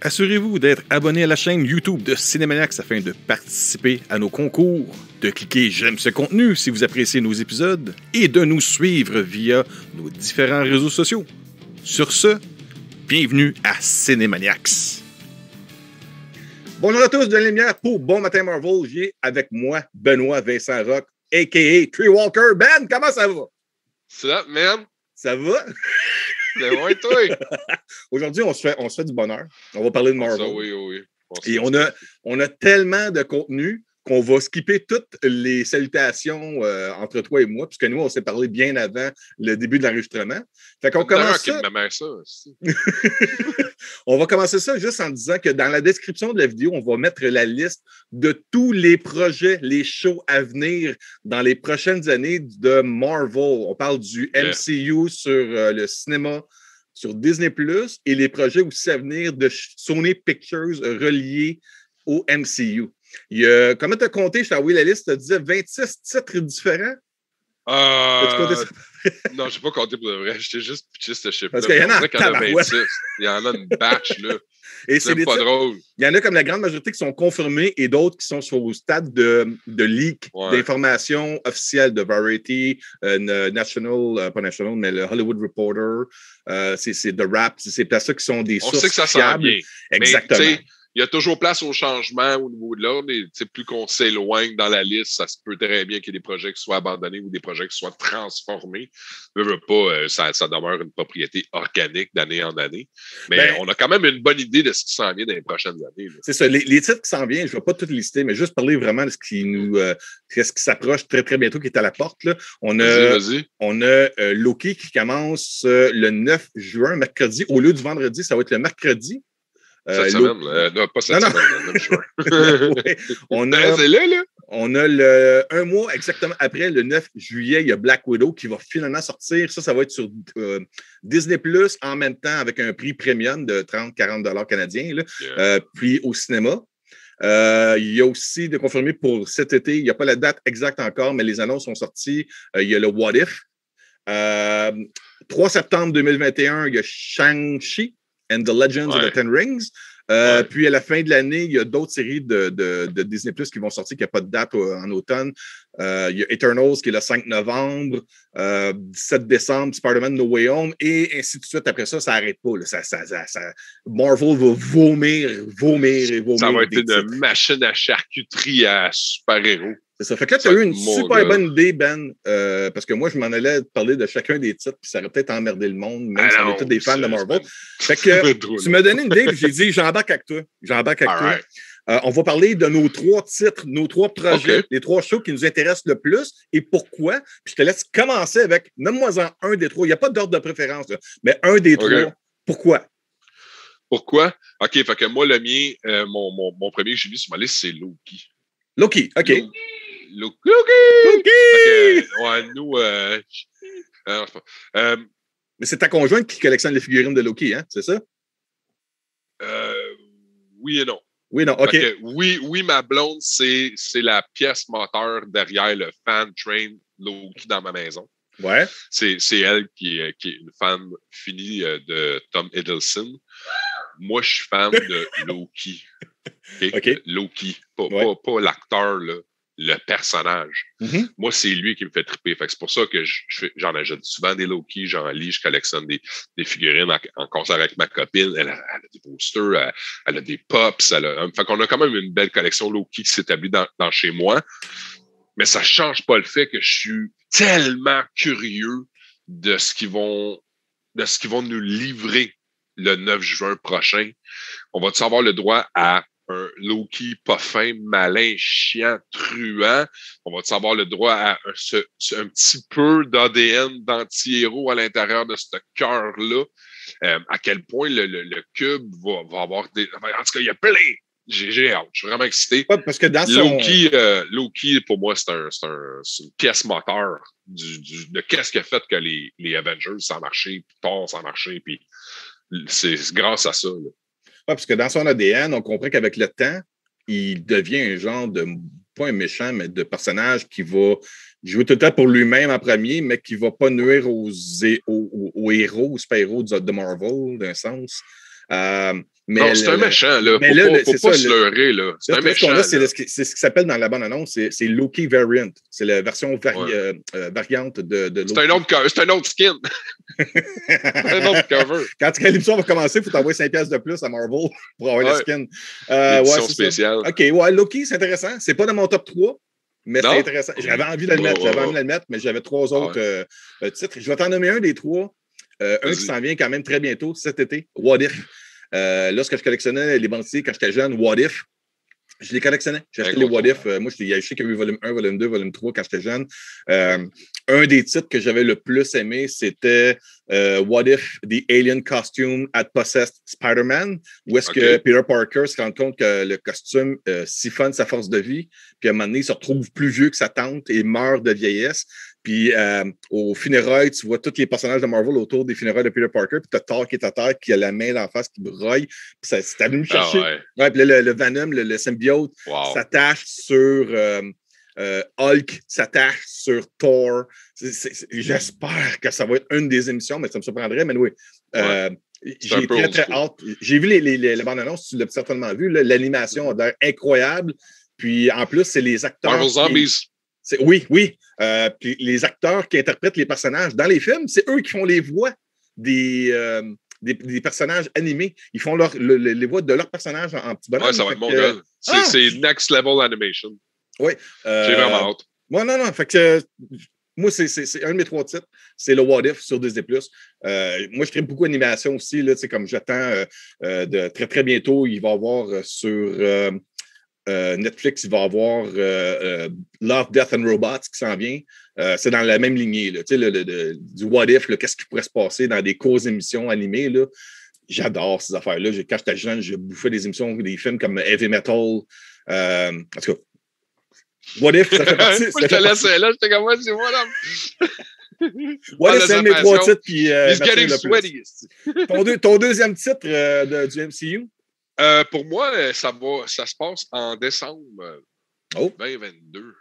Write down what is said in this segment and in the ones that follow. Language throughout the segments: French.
Assurez-vous d'être abonné à la chaîne YouTube de Cinémaniacs afin de participer à nos concours, de cliquer j'aime ce contenu si vous appréciez nos épisodes et de nous suivre via nos différents réseaux sociaux. Sur ce, bienvenue à Cinémaniacs. Bonjour à tous de la lumière pour Bon Matin Marvel. J'ai avec moi Benoît Vincent Rock, a.k.a. Tree Walker. Ben, comment ça va? What's up, man? Ça va? C'est loin, toi. Aujourd'hui, on se fait du bonheur. On va parler de Marvel. Oui. Et on a tellement de contenu qu'on va skipper toutes les salutations entre toi et moi, puisque nous, on s'est parlé bien avant le début de l'enregistrement. Fait qu'on commence ça. On va commencer ça juste en disant que dans la description de la vidéo, on va mettre la liste de tous les projets, les shows à venir dans les prochaines années de Marvel. On parle du MCU sur le cinéma, sur Disney+, et les projets aussi à venir de Sony Pictures reliés au MCU. Comment tu as compté? Je t'ai envoyé la liste, tu as dit 26 titres différents? As-tu compté ça? Non, je n'ai pas compté pour de vrai. J'étais juste pitché ce chiffre-là. Parce qu'il y en a en tabarouette. Il y en a une batch, là. Et c'est pas drôle. Il y en a comme la grande majorité qui sont confirmés et d'autres qui sont au stade de leak d'informations officielles de Variety, pas National, mais le Hollywood Reporter, c'est The Wrap, c'est ça qui sont des sources fiables. On sait que ça s'en vient. Exactement. Mais, il y a toujours place au changement au niveau de l'ordre. Plus qu'on s'éloigne dans la liste, ça se peut très bien qu'il y ait des projets qui soient abandonnés ou des projets qui soient transformés. Ça demeure une propriété organique d'année en année. Mais on a quand même une bonne idée de ce qui s'en vient dans les prochaines années. Là. C'est ça. Les titres qui s'en viennent, je ne vais pas tout lister, mais juste parler vraiment de ce qui s'approche très, très bientôt, qui est à la porte. Là. On a Loki qui commence le 9 juin, mercredi. Au lieu du vendredi, ça va être le mercredi. Cette semaine, non, pas cette semaine, le 9 juin. Ouais. On a un mois exactement après, le 9 juillet, il y a Black Widow qui va finalement sortir. Ça va être sur Disney+, en même temps avec un prix premium de 30-40 $ canadiens, là. Puis au cinéma. Il y a aussi de confirmer pour cet été, il n'y a pas la date exacte encore, mais les annonces sont sorties. Il y a le What If. 3 septembre 2021, il y a Shang-Chi and the Legends of the Ten Rings. Puis à la fin de l'année, il y a d'autres séries de Disney+ qui vont sortir, qui n'ont pas de date en automne. Il y a Eternals qui est le 5 novembre, 17 décembre, Spider-Man No Way Home, et ainsi de suite. Après ça, ça n'arrête pas. Là. Marvel va vomir. Ça va être une machine à charcuterie à super-héros. C'est ça. Fait que là, tu as eu une super bonne idée, Ben, parce que moi, je m'en allais parler de chacun des titres, puis ça aurait peut-être emmerdé le monde, même si on est tous des fans de Marvel. Fait que tu m'as donné une idée, puis j'ai dit, j'embarque avec toi. Right. On va parler de nos 3 titres, nos 3 projets, les 3 shows qui nous intéressent le plus et pourquoi. Puis je te laisse commencer avec, nomme-moi-en un des 3. Il n'y a pas d'ordre de préférence, là, mais un des 3. Pourquoi? OK, fait que moi, le mien, mon premier que j'ai mis sur ma liste, c'est Loki. Loki, OK. Loki! Nous... mais c'est ta conjointe qui collectionne les figurines de Loki, hein? C'est ça? Oui et non. Oui, non, OK. Oui, ma blonde, c'est la pièce moteur derrière le fan train Loki dans ma maison. Ouais. C'est elle qui est une fan finie de Tom Hiddleston. Moi, je suis fan de Loki. Okay? Loki, pas l'acteur, là, le personnage. Mm-hmm. Moi, c'est lui qui me fait triper. Fait que c'est pour ça que j'en achète souvent des Loki, j'en lis, je collectionne des figurines en concert avec ma copine. Elle a des posters, elle a des pops. Fait qu'on a quand même une belle collection Loki qui s'établit dans chez moi. Mais ça ne change pas le fait que je suis tellement curieux de ce qu'ils vont nous livrer le 9 juin prochain. On va-tu avoir le droit à un Loki pas fin, malin, chiant, truand? On va-tu avoir le droit à un petit peu d'ADN d'anti-héros à l'intérieur de ce cœur-là? À quel point le cube va avoir des... En tout cas, il y a plein... J'ai hâte, je suis vraiment excité. Ouais, parce que dans Loki, pour moi, c'est une pièce moteur de qu'est-ce qui a fait que les Avengers sans marcher, puis Thor sans marcher, puis c'est grâce à ça. Là. Ouais, parce que dans son ADN, on comprend qu'avec le temps, il devient un genre de, pas un méchant, mais de personnage qui va jouer tout le temps pour lui-même en premier, mais qui ne va pas nuire aux héros, aux super-héros de Marvel, d'un sens. Non, c'est un méchant, là. Faut pas se leurrer, là. C'est un méchant. C'est ce qui s'appelle dans la bande-annonce, c'est Loki Variant. C'est la version variante de Loki. C'est un autre skin. Un autre cover. Quand l'émission va commencer, il faut t'envoyer 5$ de plus à Marvel pour avoir le skin. L'édition spéciale. OK, ouais, Loki, c'est intéressant. C'est pas dans mon top 3. Mais c'est intéressant. J'avais envie de le mettre. Mais j'avais 3 autres titres. Je vais t'en nommer un des 3. Un qui s'en vient quand même très bientôt, cet été, What If. Lorsque je collectionnais les bandiers quand j'étais jeune, What If, je les collectionnais. J'ai acheté les What If. Moi, je sais qu'il y a eu volume 1, volume 2, volume 3 quand j'étais jeune. Un des titres que j'avais le plus aimé, c'était What If the Alien Costume Had Possessed Spider-Man, où est-ce que Peter Parker se rend compte que le costume siphonne sa force de vie, puis à un moment donné, il se retrouve plus vieux que sa tante et meurt de vieillesse. Puis au funérailles, tu vois tous les personnages de Marvel autour des funérailles de Peter Parker, puis tu as Thor qui est à terre, qui a la main d'en face, qui broye. Puis c'est venu me chercher. Puis là, le Venom, le symbiote, s'attache sur Hulk, s'attache sur Thor. J'espère que ça va être une des émissions, mais ça me surprendrait. Mais oui, j'ai très hâte. J'ai vu les bandes annonces, tu l'as certainement vu. L'animation a l'air incroyable. Puis en plus, c'est les acteurs. Marvel Zombies. Oui. Puis les acteurs qui interprètent les personnages dans les films, c'est eux qui font les voix des personnages animés. Ils font les voix de leurs personnages en petit bonhomme. Ouais, ça va être mon gars. C'est next level animation. Oui. J'ai vraiment hâte. Ouais, non. Fait que moi, c'est un de mes 3 titres. C'est le What If sur Disney+. Moi, je tripe beaucoup d'animation aussi. Là, comme j'attends de très, très bientôt, il va y avoir sur Netflix, il va y avoir Love, Death and Robots qui s'en vient. C'est dans la même lignée, là, du What If, qu'est-ce qui pourrait se passer dans des courtes émissions animées. Là. J'adore ces affaires-là. Quand j'étais jeune, je bouffais des émissions, des films comme Heavy Metal. En tout cas, What If, ça fait partie. Je te laisse là, j'étais comme moi, c'est moi là. What If, c'est un de mes 3 titres. Puis, He's getting sweaty. Ton deuxième titre du MCU? Pour moi, ça se passe en décembre 2022.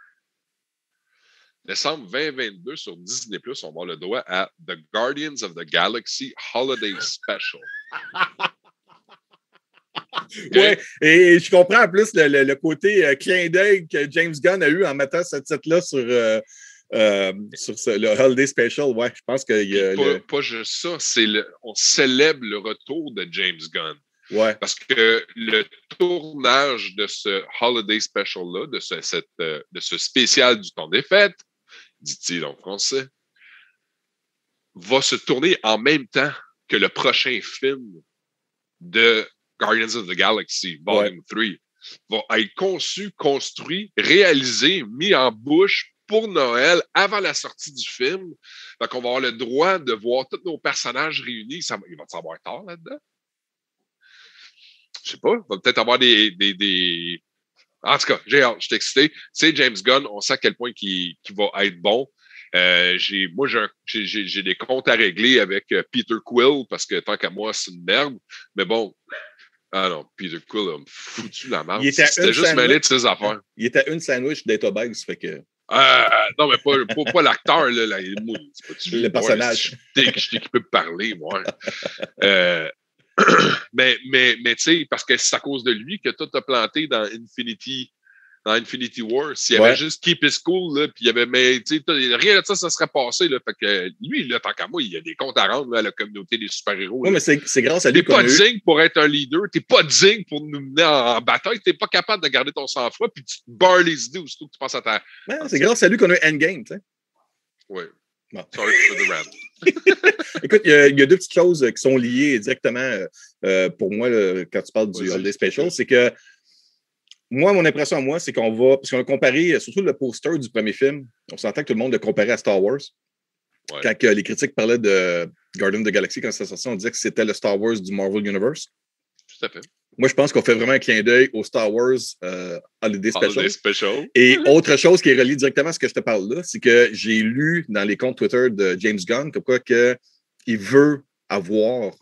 Décembre 2022 sur Disney+, on va avoir le droit à The Guardians of the Galaxy Holiday Special. Oui, et je comprends en plus le côté clin d'œil que James Gunn a eu en mettant ce titre-là sur le Holiday Special. Ouais, je pense qu'il y a. Pas juste ça, on célèbre le retour de James Gunn. Ouais. Parce que le tournage de ce Holiday Special-là, de ce spécial du temps des fêtes, dit-il en français, va se tourner en même temps que le prochain film de Guardians of the Galaxy, Volume 3, va être conçu, construit, réalisé, mis en bouche pour Noël avant la sortie du film. Donc, on va avoir le droit de voir tous nos personnages réunis. Il va y avoir tard là-dedans? Je sais pas, il va peut-être avoir des... En tout cas, j'ai hâte, je suis excité. C'est James Gunn, on sait à quel point il va être bon. J'ai des comptes à régler avec Peter Quill, parce que tant qu'à moi, c'est une merde. Mais bon, non, Peter Quill a foutu la merde. C'était juste mêlé de ses affaires. Il était une sandwich d'être obèse, fait que... non, mais pas l'acteur, là. Le personnage. Je suis équipé de parler, moi. Mais tu sais, parce que c'est à cause de lui que tout a planté dans Infinity War. S'il y avait juste Keep It Cool, là, puis il y avait, mais tu sais, rien de ça serait passé, là. Fait que lui, là, tant qu'à moi, il y a des comptes à rendre là, à la communauté des super-héros. Oui, mais c'est grâce à lui. T'es pas digne pour être un leader, t'es pas digne pour nous mener en bataille, t'es pas capable de garder ton sang-froid, puis tu te barres les idées aussitôt que tu penses à ta. C'est grâce à lui qu'on a un Endgame, tu sais. Oui. Bon. Sorry for the rant. Écoute, il y a 2 petites choses qui sont liées directement pour moi là, quand tu parles du Holiday Special. C'est que moi, mon impression à moi, c'est parce qu'on a comparé, surtout le poster du premier film, on s'entend que tout le monde l'a comparé à Star Wars. Ouais. Quand les critiques parlaient de Guardians of the Galaxy, quand c'est sorti, on disait que c'était le Star Wars du Marvel Universe. Tout à fait. Moi, je pense qu'on fait vraiment un clin d'œil au Star Wars Holiday Special. Special. Et autre chose qui est reliée directement à ce que je te parle là, c'est que j'ai lu dans les comptes Twitter de James Gunn comme quoi qu'il veut avoir,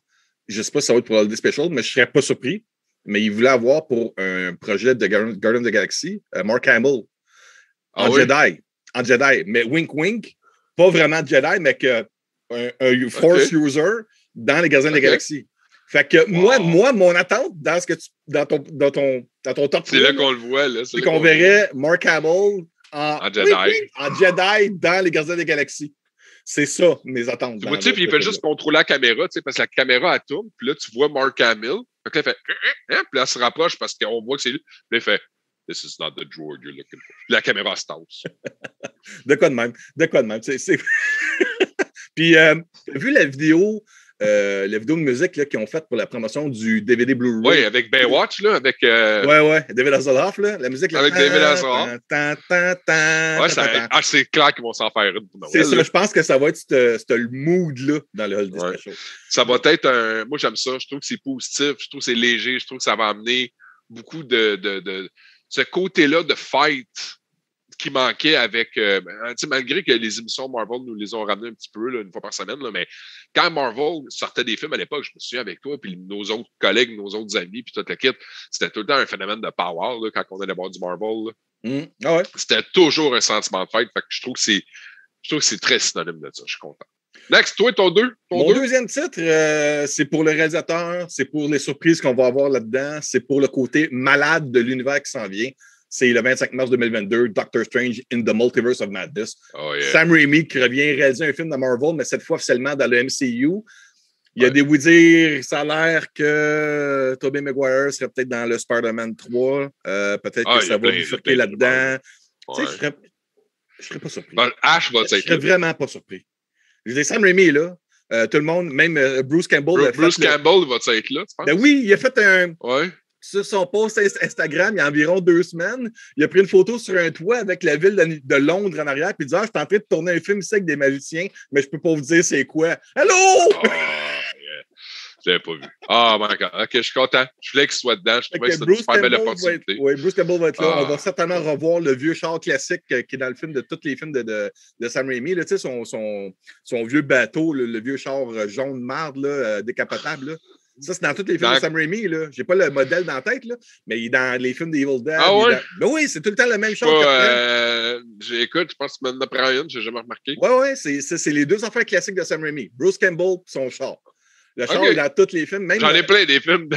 je ne sais pas si ça va être pour Holiday Special, mais je ne serais pas surpris, mais il voulait avoir pour un projet de Guardians of the Galaxy, Mark Hamill en Jedi. Mais wink wink, pas vraiment Jedi, mais un Force user dans les Gardiens de la Galaxie. Fait que moi, mon attente dans ton top 3, c'est là qu'on le voit. Là, c'est qu'on verrait Mark Hamill en Jedi dans les Gardiens des Galaxies. C'est ça, mes attentes. Tu vois, puis il fait juste contrôler la caméra, parce que la caméra, elle tourne, puis là, tu vois Mark Hamill. Fait que là, il fait, puis là, elle se rapproche parce qu'on voit que c'est lui. Puis là, il fait, This is not the droid you're looking for. Puis la caméra se tasse. De quoi de même. Puis, vu la vidéo de musique là, qu'ils ont faite pour la promotion du DVD Blu-ray. Oui, avec Baywatch, là, avec... Ouais, David Hasselhoff, là, la musique. Là, avec David Hasselhoff. C'est clair qu'ils vont s'en faire une. C'est ça, je pense que ça va être ce mood-là dans le Holiday Special. Ça va être moi, j'aime ça. Je trouve que c'est positif. Je trouve que c'est léger. Je trouve que ça va amener beaucoup de ce côté-là de fight qui manquait avec... malgré que les émissions Marvel nous les ont ramenés un petit peu, là, une fois par semaine, là, mais quand Marvel sortait des films à l'époque, je me souviens avec toi, puis nos autres collègues, nos autres amis, puis toute la kit, c'était tout le temps un phénomène de power là, quand on allait voir du Marvel. Ah ouais. C'était toujours un sentiment de fight. Fait que je trouve que c'est très synonyme de ça. Je suis content. Next, toi, ton deuxième titre, c'est pour le réalisateur, c'est pour les surprises qu'on va avoir là-dedans, c'est pour le côté malade de l'univers qui s'en vient. C'est le 25 mars 2022, Doctor Strange in the Multiverse of Madness. Oh, yeah. Sam Raimi qui revient réaliser un film de Marvel, mais cette fois officiellement dans le MCU. Il y a des oui-dire, ça a l'air que Tobey Maguire serait peut-être dans le Spider-Man 3. Peut-être que ça va bifurquer là-dedans. Tu sais, je serais pas surpris. Ash va être là. Je serais vraiment pas surpris. Je dis Sam Raimi, là, tout le monde, même Bruce Campbell. Bruce Campbell va être là, tu penses? Ben oui, il a fait un... Ouais. Sur son post Instagram, il y a environ 2 semaines, il a pris une photo sur un toit avec la ville de Londres en arrière, puis il dit « Ah, je suis en train de tourner un film ici avec des magiciens, mais je peux pas vous dire c'est quoi. » Hello! Oh, yeah. Je l'avais pas vu. Oh my God. OK, je suis content. Je voulais qu'il soit dedans. Je trouvais que c'était une super belle opportunité. Oui, Bruce Campbell va être là. On va certainement revoir le vieux char classique qui est dans le film de tous les films de Sam Raimi. Là, son vieux bateau, le vieux char jaune marde, là, décapotable. Là. Ça, c'est dans tous les films de Sam Raimi. Je n'ai pas le modèle dans la tête, là, mais il est dans les films d'Evil Dead. Ah ouais? Ben oui, c'est tout le temps le même char. Écoute, je pense que tu m'en as pris une, je n'ai jamais remarqué. Oui, c'est les 2 affaires classiques de Sam Raimi. Bruce Campbell et son char. Le char est dans tous les films. Même j'en ai plein des films.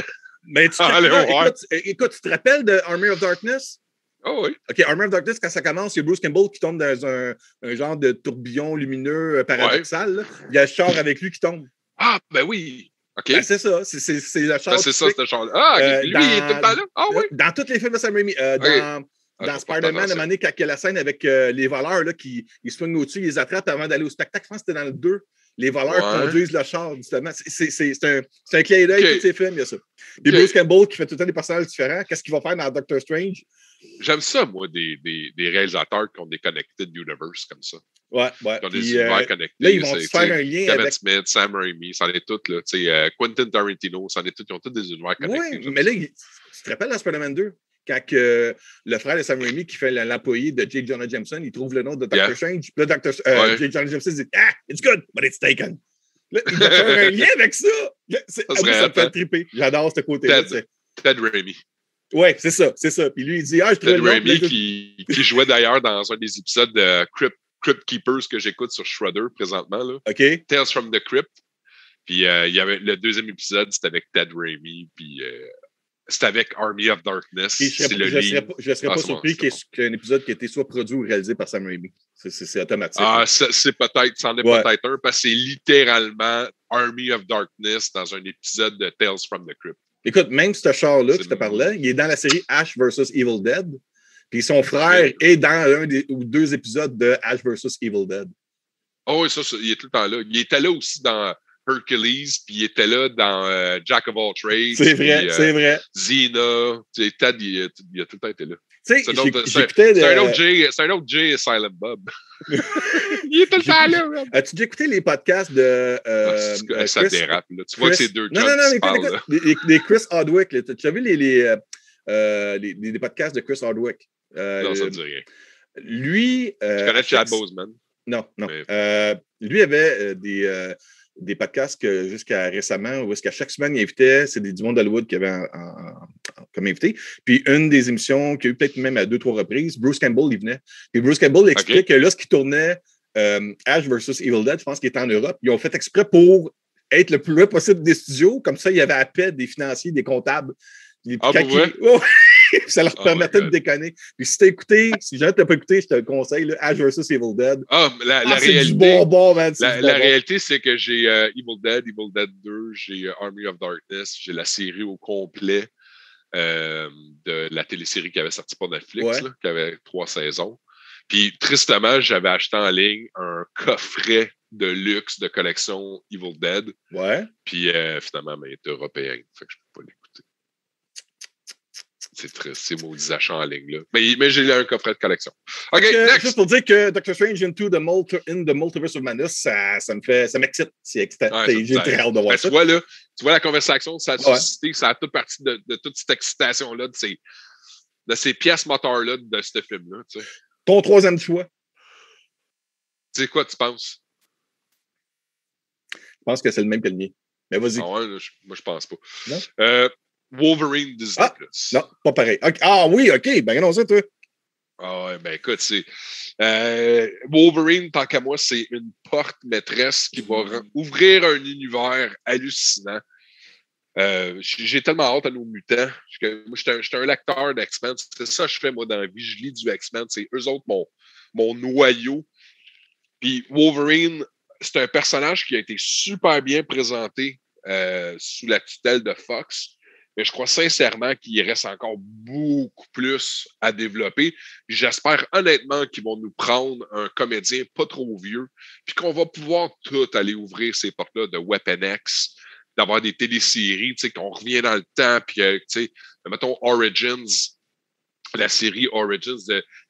Mais écoute, tu te rappelles de Army of Darkness? Oh oui. OK, Army of Darkness, quand ça commence, il y a Bruce Campbell qui tombe dans un genre de tourbillon lumineux paradoxal. Ouais. Il y a le char avec lui qui tombe. Ah, ben oui. OK. Ben, c'est ça. C'est le char. Ben, c'est ça, ce char-là. Ah, lui, il est tout le temps là. Ah oui. Dans tous les films de Sam Raimi. Dans Spider-Man, à un moment donné, quand il y a la scène avec les voleurs là, qui se pognent au-dessus, ils les attrapent avant d'aller au spectacle. Je pense que c'était dans le 2. Les voleurs conduisent le char, justement. C'est un clin d'œil, tous ces films, il y a ça. Puis Bruce Campbell qui fait tout le temps des personnages différents. Qu'est-ce qu'il va faire dans Doctor Strange? J'aime ça, moi, des réalisateurs qui ont des connected universe comme ça. Ouais. Qui ont des univers connectés. Là, ils vont se faire un lien Kevin avec... Smith, Sam Raimi, c'en est tout, là. Quentin Tarantino, c'en est tout. Ils ont tous des univers connectés. Oui, mais là, tu te rappelles dans Spider-Man 2? Quand le frère de Sam Raimi, qui fait l'employé de J. Jonah Jameson, il trouve le nom de Doctor Strange. Puis là, J. Jonah Jameson dit « Ah, it's good, but it's taken. » Là, il va faire un lien avec ça. Ça me fait triper. J'adore ce côté-là. Ted Raimi. Oui, c'est ça. Puis lui, il dit « Ah, je Ted Raimi qui jouait d'ailleurs dans un des épisodes de Crypt Keepers que j'écoute sur Shudder présentement. Là. OK. Tales from the Crypt. Puis il y avait le 2e épisode, c'était avec Ted Raimi. Puis... c'était avec Army of Darkness. Je ne serais pas surpris qu'il y ait un épisode qui ait été soit produit ou réalisé par Sam Raimi. C'est automatique. Ah, c'est peut-être, c'en est peut-être un, parce que c'est littéralement Army of Darkness dans un épisode de Tales from the Crypt. Écoute, même ce char-là que je te parlais, il est dans la série Ash vs. Evil Dead. Puis son frère est dans 1 ou 2 épisodes de Ash vs. Evil Dead. Oh oui, ça, il est tout le temps là. Il était là aussi dans Hercules, puis il était là dans Jack of All Trades. C'est vrai, c'est vrai. Xena, Ted, il a tout le temps été là. C'est un autre J. Silent Bob. Il est tout le temps là. As-tu déjà écouté les podcasts de ça dérape, là. Tu vois que c'est 2 Non, écoute, les Chris Hardwick. Tu as vu les podcasts de Chris Hardwick? Non, ça ne dit rien. Lui... Je connais Chad Boseman. Non. Mais... lui avait des podcasts que jusqu'à récemment, où est-ce qu'à chaque semaine, il invitait, c'est du monde d'Hollywood qui avait comme invité. Puis une des émissions qu'il y a eu peut-être même à 2-3 reprises, Bruce Campbell, il venait. Puis Bruce Campbell expliquait que lorsqu'il tournait Ash vs. Evil Dead, je pense qu'il était en Europe, ils ont fait exprès pour être le plus loin possible des studios. Comme ça, il y avait à paix des financiers, des comptables. Ça leur permettait de déconner. Puis si jamais tu n'as pas écouté, je te le conseille, là, Ash vs Evil Dead. La c'est réalité, du bonbon, man. La réalité, c'est que j'ai Evil Dead 2, j'ai Army of Darkness, j'ai la série au complet de la télésérie qui avait sorti pour Netflix, là, qui avait 3 saisons. Puis, tristement, j'avais acheté en ligne un coffret de luxe de collection Evil Dead. Ouais. Puis, finalement, il est européen. Fait que je peux pas l'écouter. C'est triste, ces maudits achats en ligne, là. Mais j'ai un coffret de collection. OK, next! Juste pour dire que Doctor Strange in the Multiverse of Madness, ça m'excite. C'est excitant. J'ai très hâte de voir ça. Tu vois la conversation, ça a suscité, ça a toute partie de toute cette excitation-là, de ces pièces moteurs-là de ce film-là. Tu sais. Ton troisième choix? Tu sais quoi, tu penses? Je pense que c'est le même que le mien. Mais vas-y. Ah ouais, moi, je pense pas. Non? Wolverine Disney+. Non, pas pareil. Okay. Ah oui, OK. Ben non, ça, toi. Ah ouais, ben écoute, c'est... Wolverine, tant qu'à moi, c'est une porte maîtresse qui va ouvrir un univers hallucinant. J'ai tellement hâte à nos mutants. Moi, j'étais un lecteur d'X-Men. C'est ça que je fais, moi, dans la vie. Je lis du X-Men. C'est eux autres, mon noyau. Puis Wolverine, c'est un personnage qui a été super bien présenté sous la tutelle de Fox. Mais je crois sincèrement qu'il reste encore beaucoup plus à développer. Puis j'espère honnêtement qu'ils vont nous prendre un comédien pas trop vieux, puis qu'on va pouvoir tout aller ouvrir ces portes-là de Weapon X, d'avoir des téléséries, tu sais, qu'on revient dans le temps, puis, tu sais, mettons Origins, la série Origins,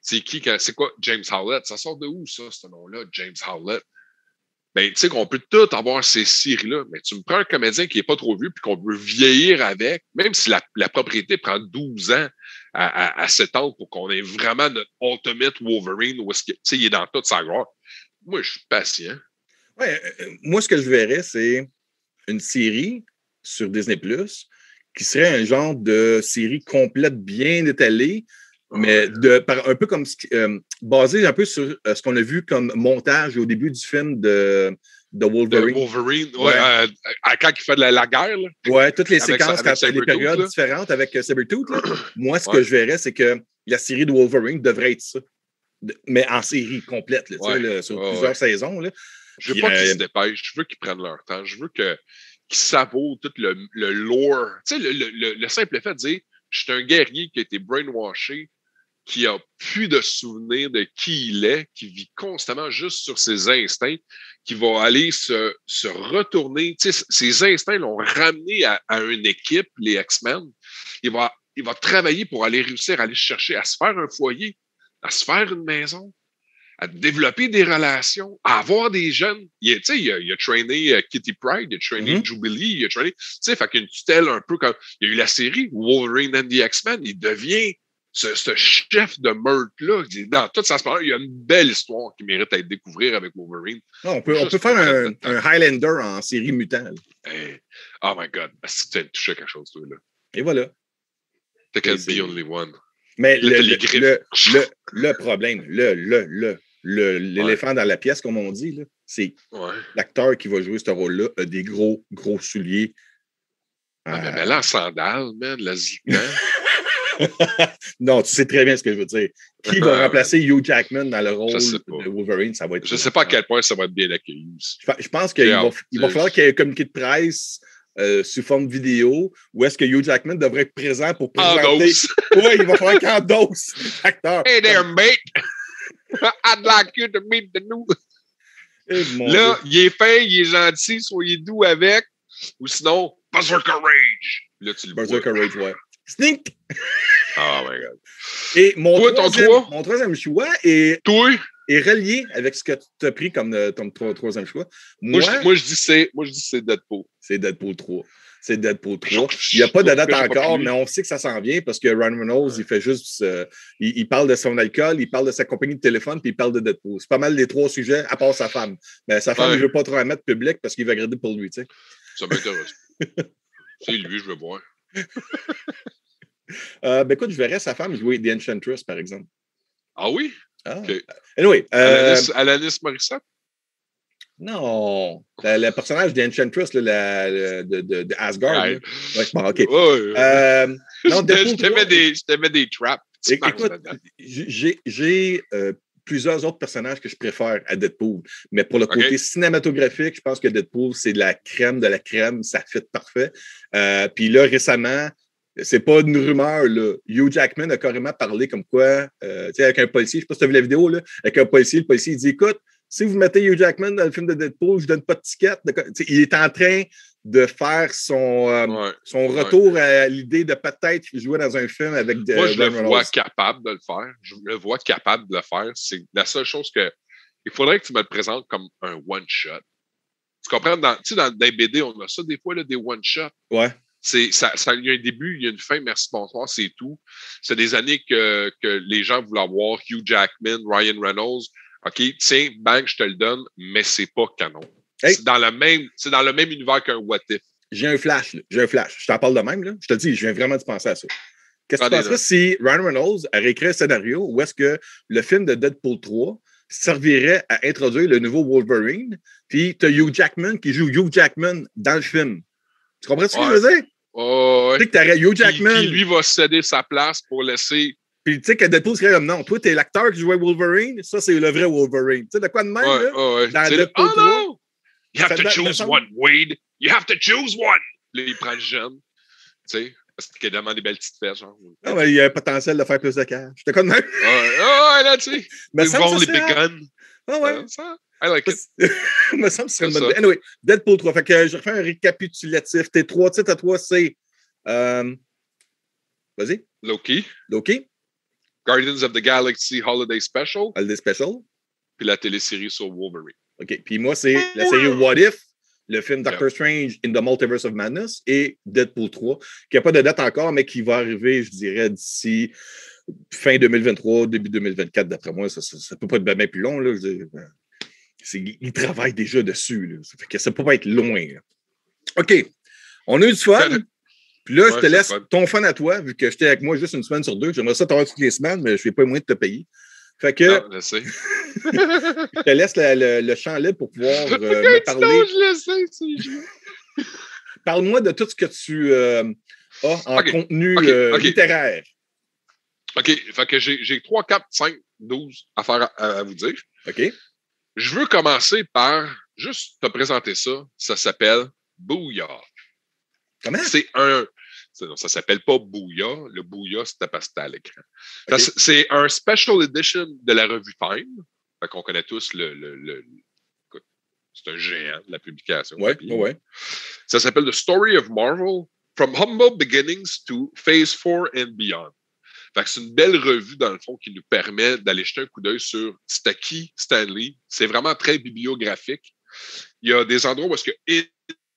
c'est quoi James Howlett? Ça sort de où, ça, ce nom-là, James Howlett? Ben, tu sais qu'on peut tout avoir ces séries-là, mais tu me prends un comédien qui n'est pas trop vieux puis qu'on veut vieillir avec, même si la propriété prend 12 ans à s'étendre pour qu'on ait vraiment notre Ultimate Wolverine où il est dans toute sa gloire. Moi, je suis patient. Ouais, moi, ce que je verrais, c'est une série sur Disney+, qui serait un genre de série complète, bien étalée, mais un peu comme basé un peu sur ce qu'on a vu comme montage au début du film de Wolverine. Wolverine, quand il fait de la guerre. Là, ouais, toutes les séquences, les périodes différentes avec Sabretooth. Moi, ce que je verrais, c'est que la série de Wolverine devrait être ça. Mais en série complète, là, sur plusieurs saisons. Là. Je veux pas qu'ils se dépêchent, je veux qu'ils prennent leur temps. Je veux qu'ils savourent tout le lore. Tu sais, le simple fait de dire je suis un guerrier qui a été brainwashé, qui a plus de souvenirs de qui il est, qui vit constamment juste sur ses instincts, qui va aller se retourner. Tu sais, ses instincts l'ont ramené à une équipe, les X-Men. Il va travailler pour aller réussir à aller chercher à se faire un foyer, à se faire une maison, à développer des relations, à avoir des jeunes. Il a trainé Kitty Pryde, il a trainé Jubilee, il a trainé... Tu sais, fait qu'une tutelle un peu comme... Il y a eu la série Wolverine and the X-Men, il devient ce chef de meurtre-là. Dans toute sa splendeur, il y a une belle histoire qui mérite d'être découverte avec Wolverine. Non, on peut faire un Highlander en série mutant. Hey, oh my God, est-ce que tu as touché à quelque chose, toi, là? Et voilà. T'as qu'à be only one. Mais le problème, l'éléphant dans la pièce, comme on dit, là, c'est l'acteur qui va jouer ce rôle-là a des gros souliers. Mais là, en sandales, man, la zican. Non, tu sais très bien ce que je veux dire. Qui va remplacer Hugh Jackman dans le rôle de Wolverine? Ça va être... Je ne sais pas à quel point ça va être bien accueilli. Je pense qu'il va falloir qu'il y ait un communiqué de presse sous forme vidéo où est-ce que Hugh Jackman devrait être présent pour présenter... Oui, il va falloir qu'il endosse l'acteur. Hey there, mate! I'd like you to meet the new... Là, il est fin, il est gentil, soyez doux avec, ou sinon, Berserker Rage! Là, tu le vois. Berserker Rage, ouais. Sneak! Oh my God. Et mon troisième choix est relié avec ce que tu as pris comme ton troisième choix. Moi, je dis c'est Deadpool. C'est Deadpool 3. C'est Deadpool 3. Il n'y a pas de date encore, mais on sait que ça s'en vient parce que Ryan Reynolds, il fait juste... il parle de son alcool, il parle de sa compagnie de téléphone, puis il parle de Deadpool. C'est pas mal les 3 sujets, à part sa femme. Mais sa femme, il ne veut pas trop la mettre public parce qu'il va garder pour lui, tu sais. Ça m'intéresse. C'est lui, je veux voir. Ben écoute, je verrais sa femme jouer The Enchantress, par exemple. Ah oui? Ah. Okay. Anyway. Alanis Morissette? Non. Le personnage d'Enchantress, là, de Asgard. Ouais. Ouais, bon, OK. Ouais. Non, Deadpool Je 3, te mets des traps. écoute, j'ai plusieurs autres personnages que je préfère à Deadpool. Mais pour le côté cinématographique, je pense que Deadpool, c'est de la crème de la crème. Ça fit parfait. Puis là, récemment, c'est pas une rumeur, là. Hugh Jackman a carrément parlé comme quoi, tu sais, avec un policier, je sais pas si tu as vu la vidéo, là, avec un policier, le policier, il dit, écoute, si vous mettez Hugh Jackman dans le film de Deadpool, je donne pas de ticket. Il est en train de faire son retour à l'idée de peut-être jouer dans un film avec Moi, je le Ryan vois Reynolds. capable de le faire. Je le vois capable de le faire. C'est la seule chose que. Il faudrait que tu me le présentes comme un one-shot. Tu comprends? Dans les BD, on a ça des fois, là, des one-shots. Ouais. Il y a un début, il y a une fin, merci, bonsoir, c'est tout. C'est des années que les gens voulaient avoir Hugh Jackman, Ryan Reynolds. OK, tiens, bang, je te le donne, mais c'est pas canon. Hey. C'est dans le même univers qu'un What If. J'ai un flash, là. Je t'en parle de même, là. Je te dis, je viens vraiment de penser à ça. Qu'est-ce que tu penserais si Ryan Reynolds a réécrit un scénario où est-ce que le film de Deadpool 3 servirait à introduire le nouveau Wolverine, puis tu as Hugh Jackman qui joue Hugh Jackman dans le film. Tu comprends ce que je veux dire? Ouais. Tu sais que t'aurais Hugh Jackman. Qui, lui, va céder sa place pour laisser. Puis tu sais que Deadpool serait comme non, toi, t'es l'acteur qui jouait Wolverine, ça, c'est le vrai Wolverine. Tu sais, de quoi de même, là? Dans Deadpool 3. Non! You have to choose one, Wade. You have to choose one. Là, il prend le jeune. Tu sais, parce qu'il demande des belles petites fesses. Genre. Ah, mais il y a un potentiel de faire plus de cash. J'étais quoi de même? Ouais, là, tu sais. Mais ça voir les big guns. Ah, ouais. I like it. me semble que ce serait une bonne idée. Anyway, Deadpool 3. Fait que je refais un récapitulatif. Tes 3 titres à toi, c'est. Vas-y. Loki. Guardians of the Galaxy Holiday Special. Puis la télésérie sur Wolverine. OK. Puis moi, c'est la série What If, le film Doctor Strange in the Multiverse of Madness et Deadpool 3, qui n'a pas de date encore, mais qui va arriver, je dirais, d'ici fin 2023, début 2024, d'après moi. Ça ne peut pas être bien plus long. Là. Ils travaillent déjà dessus. Là. Ça fait que ça ne peut pas être loin. Là. OK. On a eu du fun. Puis là, je te laisse ton fun à toi, vu que j'étais avec moi juste une semaine sur deux. J'aimerais ça t'avoir toutes les semaines, mais je n'ai pas les moyens de te payer. Fait que. Non, je sais. Je te laisse le champ libre pour pouvoir me parler. Non, je le sais, c'est Parle-moi de tout ce que tu as en contenu littéraire. OK. Fait que j'ai 3, 4, 5, 12 affaires à vous dire. OK. Je veux commencer par juste te présenter ça. Ça s'appelle Booyah. Comment? Ça s'appelle pas Booyah. Le Booyah, c'était parce que c'était à l'écran. Okay. C'est un special edition de la revue Time. Fait qu'on connaît tous c'est un géant de la publication. Ouais. Ça s'appelle The Story of Marvel, From Humble Beginnings to Phase 4 and Beyond. Fait que c'est une belle revue, dans le fond, qui nous permet d'aller jeter un coup d'œil sur c'était qui Stan Lee. C'est vraiment très bibliographique. Il y a des endroits où est-ce que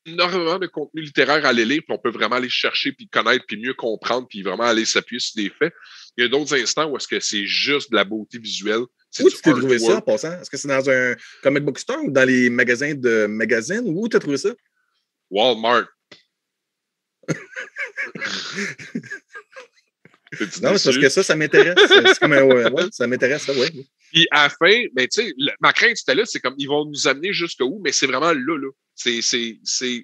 énormément de contenu littéraire à aller lire, puis on peut vraiment aller chercher, puis connaître, puis mieux comprendre, puis vraiment aller s'appuyer sur des faits. Il y a d'autres instants où est-ce que c'est juste de la beauté visuelle. Où tu t'es trouvé ça en passant? Est-ce que c'est dans un comic book store ou dans les magasins de magazines? Où tu as trouvé ça? Walmart. Non, c'est parce que ça m'intéresse. C'est comme ça m'intéresse, ça, ouais. Puis à la fin, ben, tu sais, ma crainte, c'était là, c'est comme, ils vont nous amener jusqu'où, mais c'est vraiment là. C'est